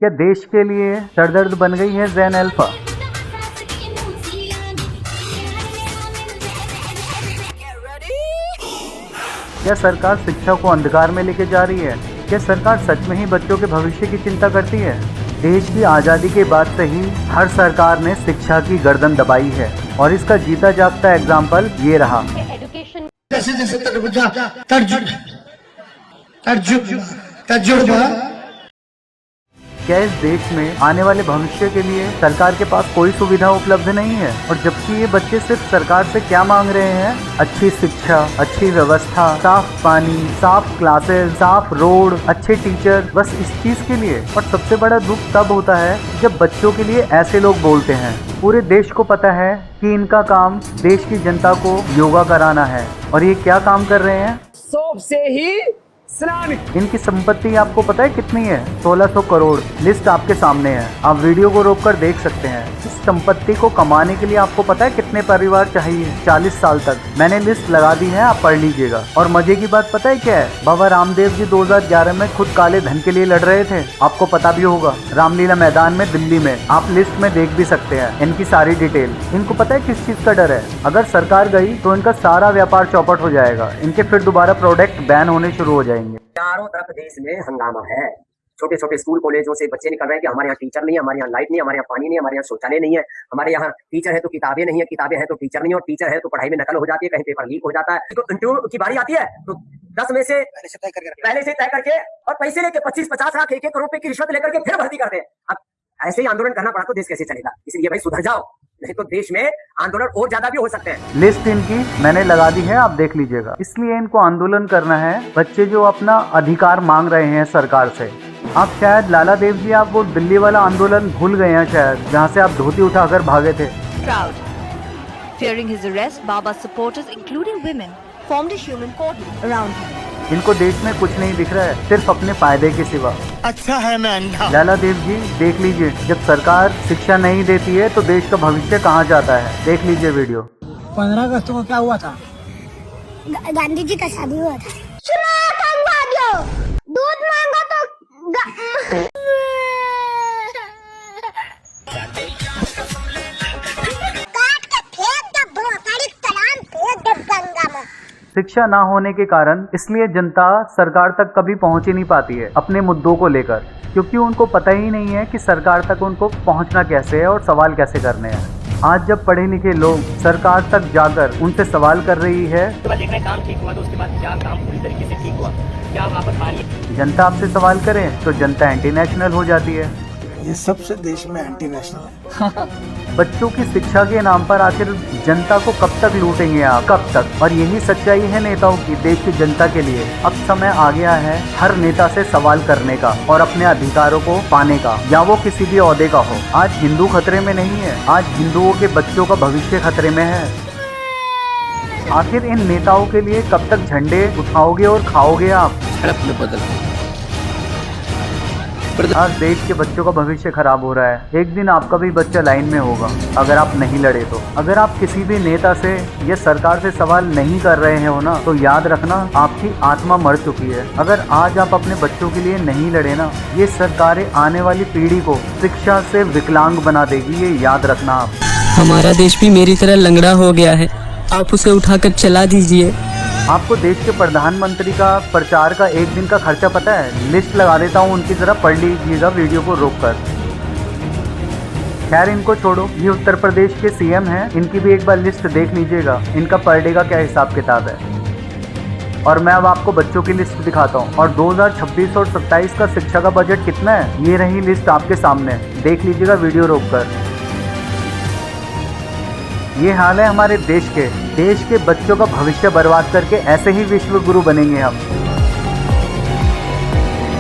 क्या देश के लिए सरदर्द बन गई है ज़ैन अल्फा? क्या सरकार शिक्षा को अंधकार में लेके जा रही है? क्या सरकार सच में ही बच्चों के भविष्य की चिंता करती है? देश की आज़ादी के बाद से ही हर सरकार ने शिक्षा की गर्दन दबाई है और इसका जीता जागता एग्जाम्पल ये रहा। क्या इस देश में आने वाले भविष्य के लिए सरकार के पास कोई सुविधा उपलब्ध नहीं है? और जबकि ये बच्चे सिर्फ सरकार से क्या मांग रहे हैं? अच्छी शिक्षा, अच्छी व्यवस्था, साफ पानी, साफ क्लासेस, साफ रोड, अच्छे टीचर, बस इस चीज के लिए। और सबसे बड़ा दुख तब होता है जब बच्चों के लिए ऐसे लोग बोलते हैं। पूरे देश को पता है कि इनका काम देश की जनता को योगा कराना है और ये क्या काम कर रहे हैं? सोप से ही स्नान। इनकी संपत्ति आपको पता है कितनी है? 1600 करोड़। लिस्ट आपके सामने है, आप वीडियो को रोककर देख सकते हैं। इस संपत्ति को कमाने के लिए आपको पता है कितने परिवार चाहिए? 40 साल तक। मैंने लिस्ट लगा दी है, आप पढ़ लीजिएगा। और मजे की बात पता है क्या है? बाबा रामदेव जी 2011 में खुद काले धन के लिए लड़ रहे थे, आपको पता भी होगा। रामलीला मैदान में दिल्ली में, आप लिस्ट में देख भी सकते हैं इनकी सारी डिटेल। इनको पता है किस चीज का डर है? अगर सरकार गई तो इनका सारा व्यापार चौपट हो जाएगा, इनके फिर दोबारा प्रोडक्ट बैन होने शुरू हो जाएंगे। चारों तरफ देश में हंगामा है। छोटे छोटे स्कूल कॉलेजों से बच्चे निकल रहे हैं कि हमारे यहाँ टीचर नहीं है, हमारे यहाँ लाइट नहीं है, हमारे यहाँ पानी नहीं है, हमारे यहाँ शौचालय नहीं है, हमारे यहाँ टीचर है तो किताबें नहीं है, किताबें हैं तो टीचर नहीं है, और टीचर है तो पढ़ाई में नकल हो जाती है, कहीं पेपर लीक हो जाता है। तो इंटरव्यू की बारी आती है तो 10 में से पहले से तय करके और पैसे लेके 25-50 लाख 1-1 करोड़ रुपए की रिश्वत लेकर के फिर भर्ती करते हैं। अब ऐसे ही आंदोलन करना पड़ा तो देश कैसे चलेगा? इसलिए भाई सुधर जाओ, नहीं तो देश में आंदोलन और ज्यादा भी हो सकते हैं। लिस्ट इनकी मैंने लगा दी है, आप देख लीजिएगा। इसलिए इनको आंदोलन करना है, बच्चे जो अपना अधिकार मांग रहे हैं सरकार से। आप शायद लाला देव जी, आप वो दिल्ली वाला आंदोलन भूल गए हैं शायद, जहाँ से आप धोती उठाकर भागे थे। Proud. Fearing his arrest, Baba's supporters, including women, formed a human cordon around him. इनको देश में कुछ नहीं दिख रहा है, सिर्फ अपने फायदे के सिवा। अच्छा है मैं अंधा। लाला देव जी देख लीजिए, जब सरकार शिक्षा नहीं देती है तो देश का भविष्य कहाँ जाता है? देख लीजिए वीडियो। 15 अगस्त को क्या हुआ था? गांधी जी का शादी हुआ था। सुनो आतंकवादियों, दूध मांगो तो काट के फेंक दे, ब्रोकड़ी तलाम फेंक दे गंगा में। शिक्षा ना होने के कारण इसलिए जनता सरकार तक कभी पहुंच ही नहीं पाती है अपने मुद्दों को लेकर, क्योंकि उनको पता ही नहीं है कि सरकार तक उनको पहुंचना कैसे है और सवाल कैसे करने हैं। आज जब पढ़े लिखे लोग सरकार तक जाकर उनसे सवाल कर रही है, काम ठीक हुआ तो उसके बाद क्या काम पूरी तरीके से ठीक हुआ, क्या वापस आ रही है? जनता आपसे सवाल करे तो जनता एंटी नेशनल हो जाती है। ये सबसे देश में एंटी नेशनल है। बच्चों की शिक्षा के नाम पर आखिर जनता को कब तक लूटेंगे आप? कब तक? और यही सच्चाई है नेताओं की देश की जनता के लिए। अब समय आ गया है हर नेता से सवाल करने का और अपने अधिकारों को पाने का, या वो किसी भी ओहदे का हो। आज हिंदू खतरे में नहीं है, आज हिंदुओं के बच्चों का भविष्य खतरे में है। आखिर इन नेताओं के लिए कब तक झंडे उठाओगे और खाओगे आप? आज देश के बच्चों का भविष्य खराब हो रहा है। एक दिन आपका भी बच्चा लाइन में होगा अगर आप नहीं लड़े तो। अगर आप किसी भी नेता से या सरकार से सवाल नहीं कर रहे हो ना, तो याद रखना आपकी आत्मा मर चुकी है। अगर आज आप अपने बच्चों के लिए नहीं लड़े ना, ये सरकारें आने वाली पीढ़ी को शिक्षा से विकलांग बना देगी, ये याद रखना आप। हमारा देश भी मेरी तरह लंगड़ा हो गया है, आप उसे उठाकर चला दीजिए। आपको देश के प्रधानमंत्री का प्रचार का एक दिन का खर्चा पता है? लिस्ट लगा देता हूँ उनकी, जरा पढ़ लीजिएगा वीडियो को रोककर। खैर इनको छोड़ो, ये उत्तर प्रदेश के सीएम हैं, इनकी भी एक बार लिस्ट देख लीजिएगा, इनका पर डे का क्या हिसाब किताब है। और मैं अब आपको बच्चों की लिस्ट दिखाता हूँ। और 2026 और 27 का शिक्षा का बजट कितना है, ये रही लिस्ट आपके सामने, देख लीजिएगा वीडियो रोककर। ये हाल है हमारे देश के बच्चों का भविष्य बर्बाद करके ऐसे ही विश्व गुरु बनेंगे हम।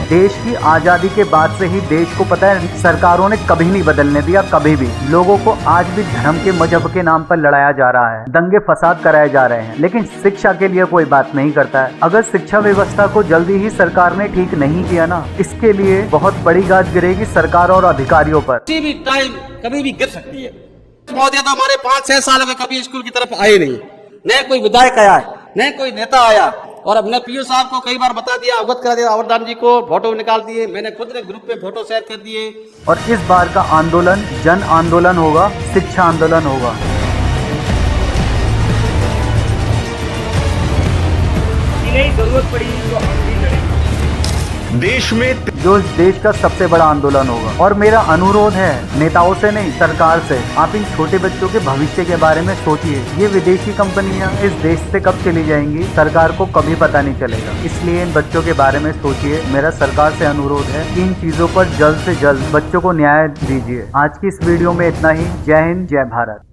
देश की आज़ादी के बाद से ही देश को पता है सरकारों ने कभी नहीं बदलने दिया, कभी भी। लोगों को आज भी धर्म के मजहब के नाम पर लड़ाया जा रहा है, दंगे फसाद कराए जा रहे हैं, लेकिन शिक्षा के लिए कोई बात नहीं करता है। अगर शिक्षा व्यवस्था को जल्दी ही सरकार ने ठीक नहीं किया ना, इसके लिए बहुत बड़ी गाज गिरेगी सरकार और अधिकारियों पर। किसी भी टाइम कभी भी गिर सकती है। महोदय तो हमारे 5-6 साल में कभी स्कूल की तरफ आए नहीं, न कोई विधायक आया, न कोई नेता आया, और अपने पीओ साहब को कई बार बता दिया, अवगत करा दिया, अवरदान जी को फोटो निकाल दिए, मैंने खुद ने ग्रुप पे फोटो शेयर कर दिए। और इस बार का आंदोलन जन आंदोलन होगा, शिक्षा आंदोलन होगा। इन्हें जरूरत पड़ी तो हम भी लड़ेंगे। देश में जो इस देश का सबसे बड़ा आंदोलन होगा। और मेरा अनुरोध है नेताओं से नहीं, सरकार से, आप इन छोटे बच्चों के भविष्य के बारे में सोचिए। ये विदेशी कंपनियां इस देश से कब चली जाएंगी, सरकार को कभी पता नहीं चलेगा। इसलिए इन बच्चों के बारे में सोचिए। मेरा सरकार से अनुरोध है कि इन चीजों पर जल्द से जल्द बच्चों को न्याय दीजिए। आज की इस वीडियो में इतना ही। जय हिंद, जय भारत।